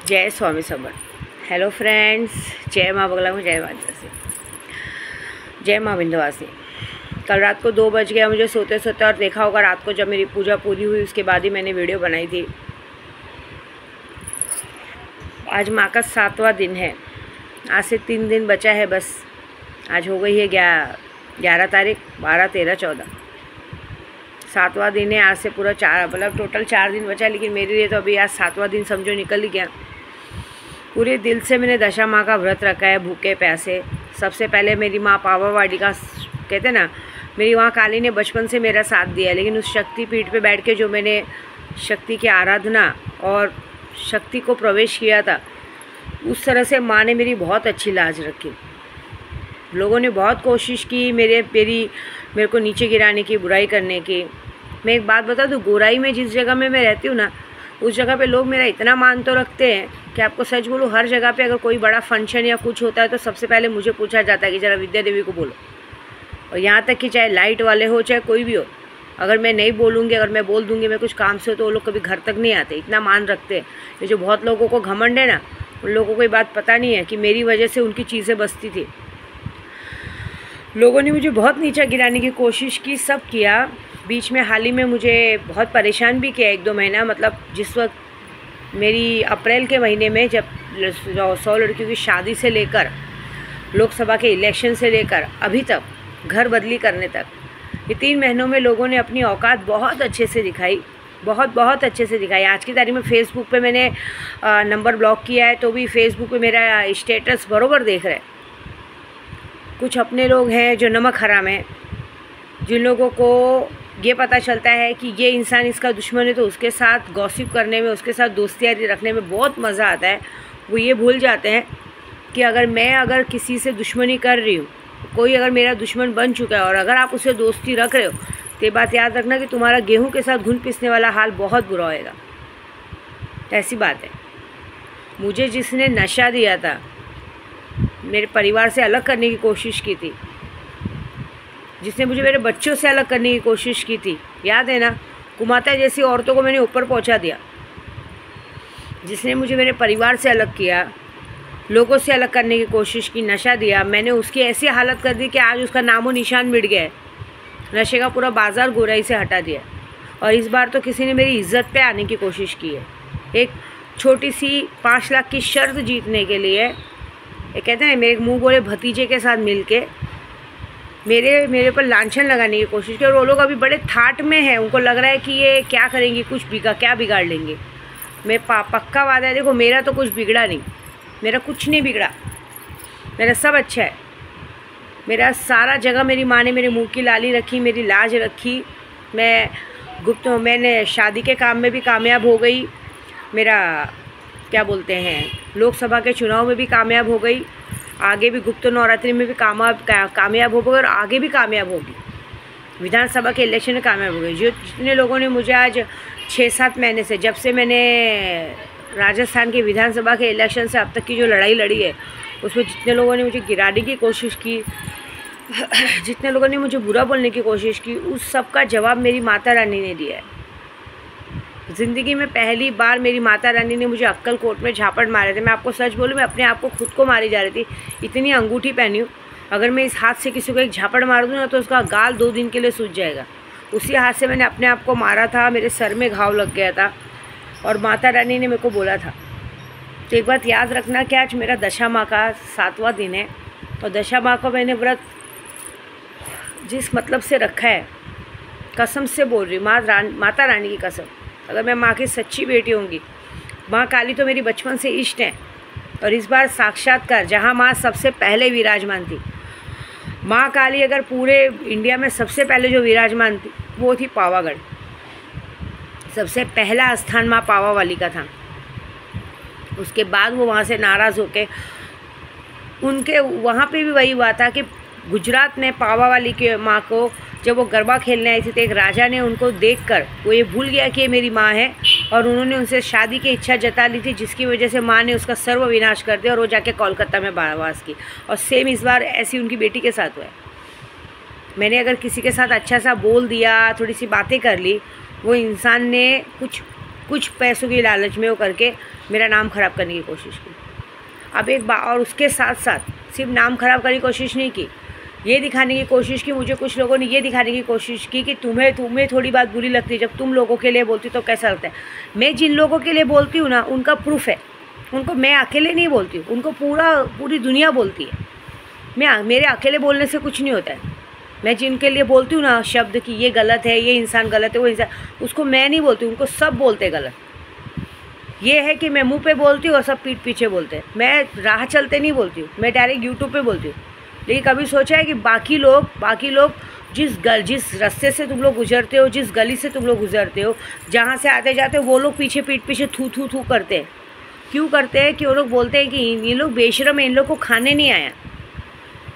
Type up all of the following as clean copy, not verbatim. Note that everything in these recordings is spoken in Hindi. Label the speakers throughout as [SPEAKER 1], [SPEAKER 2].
[SPEAKER 1] जय स्वामी समर्थ। हेलो फ्रेंड्स, जय माँ बगला में, जय माता से, जय माँ विंध्यवासिनी। कल रात को 2 बज गया मुझे सोते सोते, और देखा होगा रात को जब मेरी पूजा पूरी हुई उसके बाद ही मैंने वीडियो बनाई थी। आज माँ का 7वां दिन है। आज से 3 दिन बचा है बस। आज हो गई है 11 तारीख, 12, 13, 14, 7वां दिन है। आज से पूरा 4 मतलब टोटल 4 दिन बचा, लेकिन मेरे लिए तो अभी आज 7वां दिन समझो निकल ही गया। पूरे दिल से मैंने दशा माँ का व्रत रखा है, भूखे प्यासे। सबसे पहले मेरी माँ पावावाड़ी का, कहते ना, मेरी माँ काली ने बचपन से मेरा साथ दिया, लेकिन उस शक्ति पीठ पे बैठ के जो मैंने शक्ति की आराधना और शक्ति को प्रवेश किया था, उस तरह से माँ ने मेरी बहुत अच्छी लाज रखी। लोगों ने बहुत कोशिश की मेरे को नीचे गिराने की, बुराई करने की। मैं एक बात बता दूँ, गोराई में जिस जगह में मैं रहती हूँ ना, उस जगह पे लोग मेरा इतना मान तो रखते हैं कि आपको सच बोलूँ, हर जगह पे अगर कोई बड़ा फंक्शन या कुछ होता है तो सबसे पहले मुझे पूछा जाता है कि ज़रा विद्या देवी को बोलो। और यहाँ तक कि चाहे लाइट वाले हो चाहे कोई भी हो, अगर मैं नहीं बोलूँगी, अगर मैं बोल दूँगी मैं कुछ काम से हो, तो वो लोग कभी घर तक नहीं आते, इतना मान रखते हैं। ये जो बहुत लोगों को घमंड है ना, उन लोगों को ये बात पता नहीं है कि मेरी वजह से उनकी चीज़ें बसती थी। लोगों ने मुझे बहुत नीचा गिराने की कोशिश की, सब किया। बीच में हाल ही में मुझे बहुत परेशान भी किया 1-2 महीना। मतलब जिस वक्त मेरी अप्रैल के महीने में, जब 100 लड़कियों की शादी से लेकर लोकसभा के इलेक्शन से लेकर अभी तक घर बदली करने तक, ये 3 महीनों में लोगों ने अपनी औकात बहुत अच्छे से दिखाई, बहुत अच्छे से दिखाई। आज की तारीख में फेसबुक पे मैंने नंबर ब्लॉक किया है, तो भी फेसबुक पे मेरा स्टेटस बरोबर देख रहे हैं। कुछ अपने लोग हैं जो नमक हराम हैं, जिन लोगों को ये पता चलता है कि ये इंसान इसका दुश्मन है, तो उसके साथ गॉसिप करने में, उसके साथ दोस्तियारी रखने में बहुत मज़ा आता है। वो ये भूल जाते हैं कि अगर किसी से दुश्मनी कर रही हूँ, कोई अगर मेरा दुश्मन बन चुका है, और अगर आप उससे दोस्ती रख रहे हो, तो ये बात याद रखना कि तुम्हारा गेहूं के साथ घुन पिसने वाला हाल बहुत बुरा होएगा। ऐसी बात है। मुझे जिसने नशा दिया था, मेरे परिवार से अलग करने की कोशिश की थी, जिसने मुझे मेरे बच्चों से अलग करने की कोशिश की थी, याद है ना, कुमाता जैसी औरतों को मैंने ऊपर पहुंचा दिया। जिसने मुझे मेरे परिवार से अलग किया, लोगों से अलग करने की कोशिश की, नशा दिया, मैंने उसकी ऐसी हालत कर दी कि आज उसका नामो निशान मिट गया है। नशे का पूरा बाजार गोराई से हटा दिया। और इस बार तो किसी ने मेरी इज्जत पे आने की कोशिश की है। एक छोटी सी 5 लाख की शर्त जीतने के लिए, ये कहते हैं मेरे मुँह बोले भतीजे के साथ मिल के मेरे पर लांछन लगाने की कोशिश की। और वो लोग अभी बड़े थाट में हैं, उनको लग रहा है कि ये क्या करेंगे, क्या बिगाड़ लेंगे। मैं पक्का वादा है, देखो मेरा तो कुछ बिगड़ा नहीं, मेरा कुछ नहीं बिगड़ा, मेरा सब अच्छा है। मेरा सारा जगह मेरी माँ ने मेरे मुंह की लाली रखी, मेरी लाज रखी। मैंने शादी के काम में भी कामयाब हो गई, मेरा क्या बोलते हैं, लोकसभा के चुनाव में भी कामयाब हो गई, आगे भी गुप्त नवरात्रि में भी कामयाब हो गई, और आगे भी कामयाब होगी। विधानसभा के इलेक्शन में कामयाब हो गई। जितने लोगों ने मुझे आज 6-7 महीने से, जब से मैंने राजस्थान के विधानसभा के इलेक्शन से अब तक की जो लड़ाई लड़ी है, उसमें जितने लोगों ने मुझे गिराने की कोशिश की, जितने लोगों ने मुझे बुरा बोलने की कोशिश की, उस सब का जवाब मेरी माता रानी ने दिया है। ज़िंदगी में पहली बार मेरी माता रानी ने मुझे अक्कलकोट में झापड़ मारे थे। मैं आपको सच बोलूँ, मैं अपने आप को खुद को मारी जा रही थी, इतनी अंगूठी पहनी हूँ। अगर मैं इस हाथ से किसी को एक झापड़ मार दूँ ना, तो उसका गाल 2 दिन के लिए सूज जाएगा। उसी हाथ से मैंने अपने आप को मारा था, मेरे सर में घाव लग गया था, और माता रानी ने मेरे को बोला था। तो एक बात याद रखना कि आज मेरा दशा माँ का 7वां दिन है, और दशा माँ का मैंने व्रत जिस मतलब से रखा है, कसम से बोल रही हूँ, माता रानी की कसम, अगर मैं माँ की सच्ची बेटी होंगी, माँ काली तो मेरी बचपन से इष्ट है। और इस बार साक्षात्कार, जहाँ माँ सबसे पहले विराजमान थी, माँ काली अगर पूरे इंडिया में सबसे पहले जो विराजमान थी, वो थी पावागढ़। सबसे पहला स्थान माँ पावावाली का था। उसके बाद वो वहाँ से नाराज़ होके, उनके वहाँ पे भी वही हुआ था कि गुजरात में पावावाली के माँ को, जब वो गरबा खेलने आई थी, तो एक राजा ने उनको देखकर वो ये भूल गया कि ये मेरी माँ है, और उन्होंने उनसे शादी की इच्छा जता ली थी, जिसकी वजह से माँ ने उसका सर्व विनाश कर दिया, और वो जाके कोलकाता में वास की। और सेम इस बार ऐसी उनकी बेटी के साथ हुआ है। मैंने अगर किसी के साथ अच्छा सा बोल दिया, थोड़ी सी बातें कर ली, वो इंसान ने कुछ कुछ पैसों की लालच में वो करके मेरा नाम ख़राब करने की कोशिश की। अब एक बार और उसके साथ साथ सिर्फ नाम ख़राब करने की कोशिश नहीं की, ये दिखाने की कोशिश की, मुझे कुछ लोगों ने ये दिखाने की कोशिश की कि तुम्हें थोड़ी बात बुरी लगती है, जब तुम लोगों के लिए बोलती तो कैसा लगता है। मैं जिन लोगों के लिए बोलती हूँ ना, उनका प्रूफ है, उनको मैं अकेले नहीं बोलती हूँ, उनको पूरी दुनिया बोलती है। मेरे अकेले बोलने से कुछ नहीं होता है। मैं जिनके लिए बोलती हूँ ना शब्द कि ये गलत है, ये इंसान गलत है, वो इंसान, उसको मैं नहीं बोलती, उनको सब बोलते गलत। ये है कि मैं मुंह पे बोलती हूँ और सब पीठ पीछे बोलते हैं। मैं राह चलते नहीं बोलती हूँ, मैं डायरेक्ट यूट्यूब पे बोलती हूँ। लेकिन कभी सोचा है कि बाकी लोग जिस रास्ते से तुम लोग गुजरते हो, जिस गली से तुम लोग गुजरते हो, जहाँ से आते जाते हो, वो लोग पीछे पीठ पीछे थू थू थू करते हैं। क्यों करते हैं? कि वो लोग बोलते हैं कि ये लोग बेशरम है, इन लोग को खाने नहीं आया,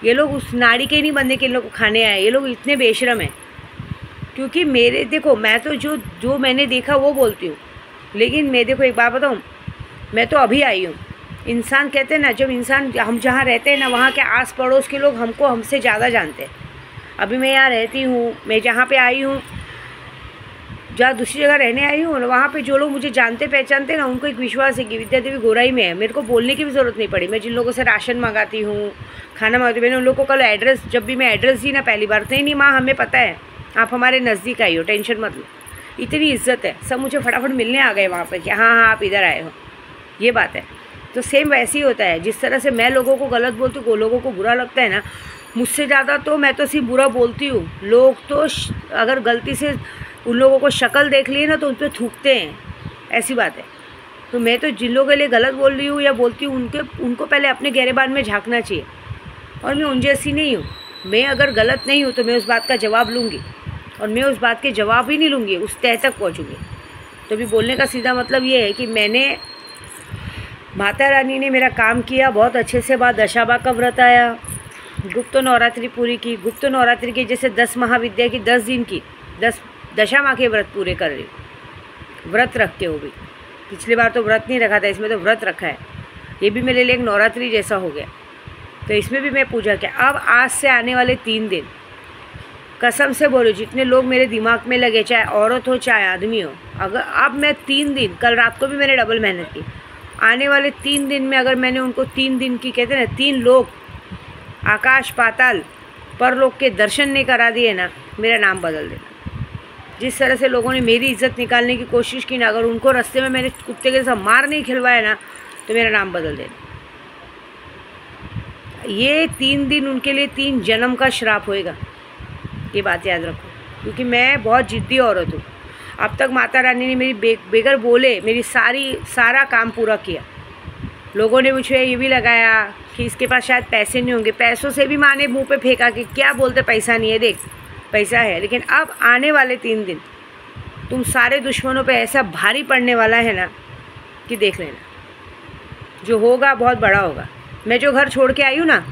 [SPEAKER 1] ये लोग उस नाड़ी के नहीं बंदे कि इन लोग को खाने आए, ये लोग इतने बेशरम हैं। क्योंकि मेरे देखो, मैं तो जो मैंने देखा वो बोलती हूँ। लेकिन मैं देखो एक बात बताऊँ, मैं तो अभी आई हूँ। इंसान कहते हैं ना, जब इंसान हम जहाँ रहते हैं ना, वहाँ के आस पड़ोस के लोग हमसे ज़्यादा जानते हैं। अभी मैं यहाँ रहती हूँ, मैं जहाँ पे आई हूँ, जहाँ दूसरी जगह रहने आई हूँ, वहाँ पे जो लोग मुझे जानते पहचानते हैं ना, उनको एक विश्वास है कि विद्या देवी गोराई में है। मेरे को बोलने की भी ज़रूरत नहीं पड़ी। मैं जिन लोगों से राशन मंगाती हूँ, खाना मंगाती हूँ, मैंने उन लोगों को कल एड्रेस, जब भी मैं एड्रेस दी ना पहली बार, नहीं माँ हमें पता है, आप हमारे नज़दीक आई हो, टेंशन मत लो। इतनी इज्जत है, सब मुझे फटाफट मिलने आ गए वहाँ पर कि हाँ आप इधर आए हो, ये बात है। तो सेम वैसे ही होता है। जिस तरह से मैं लोगों को गलत बोलती हूँ, वो लोगों को बुरा लगता है ना, मुझसे ज़्यादा तो मैं तो सिर्फ बुरा बोलती हूँ। लोग तो अगर गलती से उन लोगों को शक्ल देख ली ना तो उन पर थूकते हैं, ऐसी बात है। तो मैं तो जिन लोगों के लिए गलत बोल रही हूँ या बोलती हूँ, उनको पहले अपने गहरेबान में झांकना चाहिए। और मैं उन जैसी नहीं हूँ। मैं अगर गलत नहीं हूँ तो मैं उस बात का जवाब लूँगी, और मैं उस बात के जवाब ही नहीं लूँगी, उस तह तक पहुँचूँगी। तो भी बोलने का सीधा मतलब ये है कि माता रानी ने मेरा काम किया बहुत अच्छे से। बाद दशाबा का व्रत आया, गुप्त नवरात्रि पूरी की। गुप्त नवरात्रि की जैसे 10 महाविद्या की 10 दिन की 10 दशा माह के व्रत पूरे कर रही हूँ, व्रत रख के। वो भी पिछली बार तो व्रत नहीं रखा था, इसमें तो व्रत रखा है। ये भी मेरे लिए एक नवरात्रि जैसा हो गया, तो इसमें भी मैं पूजा किया। अब आज से आने वाले 3 दिन कसम से बोलो, जितने लोग मेरे दिमाग में लगे, चाहे औरत हो चाहे आदमी हो, अगर अब मैं 3 दिन, कल रात को भी मैंने डबल मेहनत की, आने वाले 3 दिन में अगर मैंने उनको 3 दिन की, कहते हैं ना, 3 लोग आकाश पाताल परलोक के दर्शन नहीं करा दिए ना, मेरा नाम बदल देना। जिस तरह से लोगों ने मेरी इज्जत निकालने की कोशिश की ना, अगर उनको रास्ते में मैंने कुत्ते के साथ मार नहीं खिलवाया ना, तो मेरा नाम बदल देना। ये 3 दिन उनके लिए 3 जन्म का श्राप होएगा, ये बात याद रखो। क्योंकि मैं बहुत जिद्दी औरत हूँ। अब तक माता रानी ने मेरी बेगर बोले मेरी सारा काम पूरा किया। लोगों ने मुझे ये भी लगाया कि इसके पास शायद पैसे नहीं होंगे, पैसों से भी माँ ने मुँह पे फेंका कि क्या बोलते पैसा नहीं है, देख पैसा है। लेकिन अब आने वाले 3 दिन तुम सारे दुश्मनों पे ऐसा भारी पड़ने वाला है ना कि देख लेना, जो होगा बहुत बड़ा होगा। मैं जो घर छोड़ के आई हूँ ना,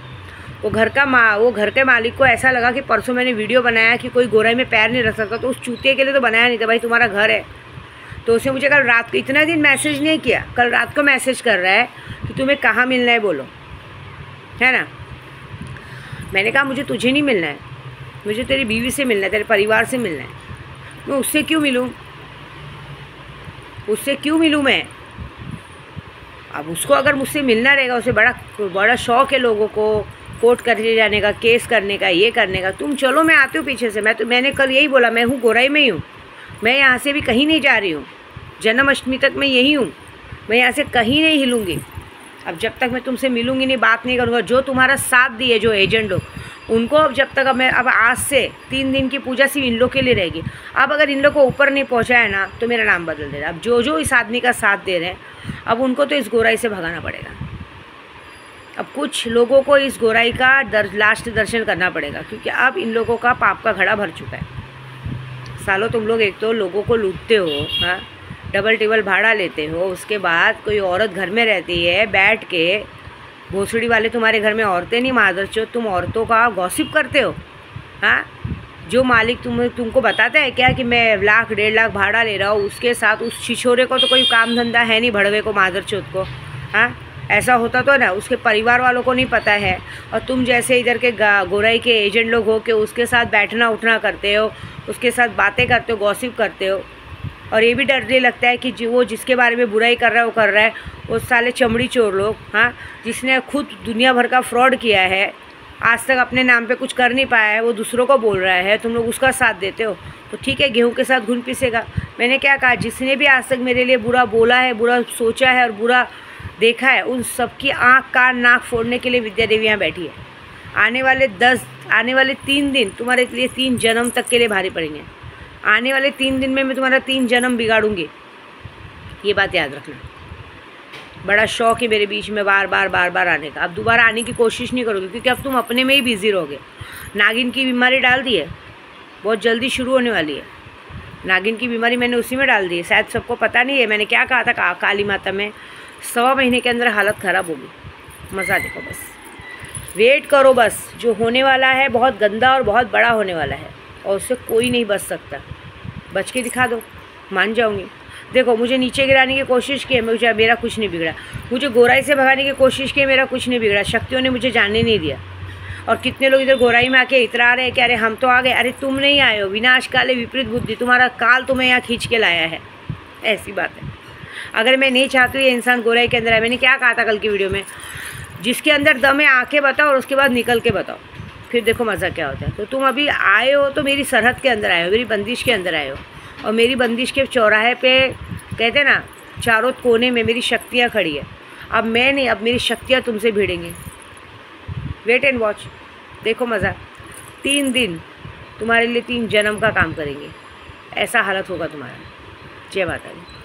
[SPEAKER 1] वो घर के मालिक को ऐसा लगा कि परसों मैंने वीडियो बनाया कि कोई गोराई में पैर नहीं रख सकता, तो उस चूतिए के लिए तो बनाया नहीं था, भाई तुम्हारा घर है। तो उसने मुझे कल रात को, इतना दिन मैसेज नहीं किया, कल रात को मैसेज कर रहा है कि तुम्हें कहाँ मिलना है बोलो, है ना। मैंने कहा मुझे तुझे नहीं मिलना है, मुझे तेरी बीवी से मिलना है, तेरे परिवार से मिलना है। मैं उससे क्यों मिलूँ मैं? अब उसको अगर मुझसे मिलना रहेगा, उसे बड़ा शौक़ है लोगों को कोर्ट करने जाने का, केस करने का, ये करने का। तुम चलो, मैं आती हूँ पीछे से। मैंने कल यही बोला, मैं हूँ गोराई में ही हूँ, मैं यहाँ से भी कहीं नहीं जा रही हूँ। जन्माष्टमी तक मैं यही हूँ, मैं यहाँ से कहीं नहीं हिलूँगी। अब जब तक मैं तुमसे मिलूँगी नहीं, बात नहीं करूँगा, जो तुम्हारा साथ दिए, जो एजेंट हो उनको, अब जब तक अब आज से 3 दिन की पूजा सिर्फ इन लोग के लिए रहेगी। अब अगर इन लोग को ऊपर नहीं पहुँचाया ना, तो मेरा नाम बदल देना। अब जो इस आदमी का साथ दे रहे हैं, अब उनको तो इस गोराई से भगाना पड़ेगा। अब कुछ लोगों को इस गोराई का लास्ट दर्शन करना पड़ेगा, क्योंकि अब इन लोगों का पाप का घड़ा भर चुका है। सालों तुम लोग एक तो लोगों को लूटते हो, हाँ, डबल टेबल भाड़ा लेते हो, उसके बाद कोई औरत घर में रहती है बैठ के, भोसड़ी वाले तुम्हारे घर में औरतें नहीं, मादरचोद, तुम औरतों का गॉसिप करते हो, हाँ। जो मालिक तुमको बताता है क्या कि मैं 1 लाख 1.5 लाख भाड़ा ले रहा हूँ, उसके साथ उस छिछोरे को तो कोई काम धंधा है नहीं, भड़वे को, मादरचोद को, हाँ। ऐसा होता तो ना, उसके परिवार वालों को नहीं पता है। और तुम जैसे इधर के गोराई के एजेंट लोग हो के उसके साथ बैठना उठना करते हो, उसके साथ बातें करते हो, गॉसिप करते हो। और ये भी डरने लगता है कि वो जिसके बारे में बुराई कर रहा है वो कर रहा है, वो साले चमड़ी चोर लोग, हाँ, जिसने खुद दुनिया भर का फ्रॉड किया है, आज तक अपने नाम पे कुछ कर नहीं पाया है, वो दूसरों को बोल रहा है, तुम लोग उसका साथ देते हो। तो ठीक है, गेहूं के साथ घुन पिसेगा। मैंने क्या कहा, जिसने भी आज तक मेरे लिए बुरा बोला है, बुरा सोचा है और बुरा देखा है, उन सबकी आँख कान नाक फोड़ने के लिए विद्या देवी यहाँ बैठी है। आने वाले 3 दिन तुम्हारे लिए 3 जन्म तक के लिए भारी पड़ेंगे। आने वाले 3 दिन में मैं तुम्हारा 3 जन्म बिगाड़ूंगी, ये बात याद रखना। बड़ा शौक है मेरे बीच में बार बार आने का। अब दोबारा आने की कोशिश नहीं करोगे, क्योंकि अब तुम अपने में ही बिजी रहोगे। नागिन की बीमारी डाल दी है, बहुत जल्दी शुरू होने वाली है। नागिन की बीमारी मैंने उसी में डाल दी है, शायद सबको पता नहीं है। मैंने क्या कहा था काली माता में, 1.25 महीने के अंदर हालत ख़राब होगी। मज़ा देखो, बस वेट करो। बस जो होने वाला है बहुत गंदा और बहुत बड़ा होने वाला है, और उससे कोई नहीं बच सकता। बच के दिखा दो, मान जाऊंगी। देखो, मुझे नीचे गिराने की कोशिश की, मेरा कुछ नहीं बिगड़ा। मुझे गोराई से भगाने की कोशिश की, मेरा कुछ नहीं बिगड़ा। शक्तियों ने मुझे जाने नहीं दिया। और कितने लोग इधर गोराई में आके इतरा रहे हैं कि अरे हम तो आ गए। अरे तुम नहीं आए हो, विनाश काले विपरीत बुद्धि, तुम्हारा काल तुम्हें यहाँ खींच के लाया है। ऐसी बात है। अगर मैं नहीं चाहती हूँ ये इंसान गोराई के अंदर है, मैंने क्या कहा था कल की वीडियो में, जिसके अंदर दम है आके बताओ और उसके बाद निकल के बताओ, फिर देखो मज़ा क्या होता है। तो तुम अभी आए हो तो मेरी सरहद के अंदर आए हो, मेरी बंदिश के अंदर आए हो, और मेरी बंदिश के चौराहे पे कहते हैं ना, चारों कोने में मेरी शक्तियाँ खड़ी है। अब मैं नहीं, अब मेरी शक्तियाँ तुमसे भिड़ेंगी। वेट एंड वॉच, देखो मज़ा। 3 दिन तुम्हारे लिए 3 जन्म का काम करेंगे, ऐसा हालत होगा तुम्हारा। जय माता दी।